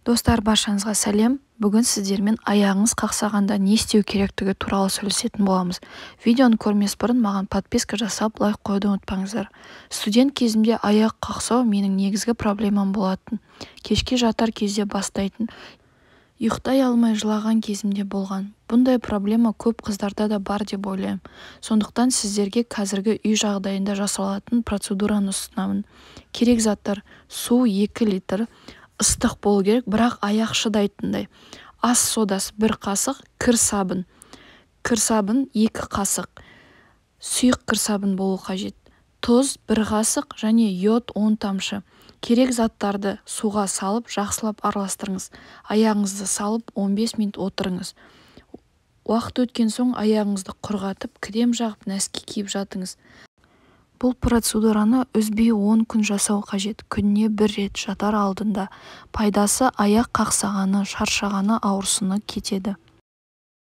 Достар, баршаңызға сәлем. Бүгін сіздермен аяғыңыз қақсағанда не істеу керектігі туралы сөйлесетін боламыз. Видеоны көрмес бұрын маған подписка жасап, лайк қоюды ұмытпаңыздар. Студент кезімде аяқ қақсау менің негізгі проблемам болатын. Кешке жатар кезде бастайтын. Ұйықтай алмай жылаған кезімде болған. Бұндай проблема көп қыздарда да бар деп ойлаймын. Сондықтан сіздерге қазіргі үй жағдайында жасалатын процедураны ұсынамын. Керек заттар: су 2 литр, ыстық болу керек, бірақ аяқ шыдайтындай. Ас содасы 1 қасық, кір сабын 2 қасық, сұйық кір сабын болу қажет. Тұз 1 қасық және йод 10 тамшы. Керек заттарды суға салып, жақсылап араластырыңыз. Аяғыңызды салып 15 минут отырыңыз. Уақыт өткен соң аяғыңызды құрғатып, крем жағып, нәски киіп жатыңыз. Бұл процедураны үзбей 10 күн жасау қажет. Күніне 1 рет жатар алдында. Пайдасы: аяқ қақсағаны, шаршағаны, ауырсыны кетеді.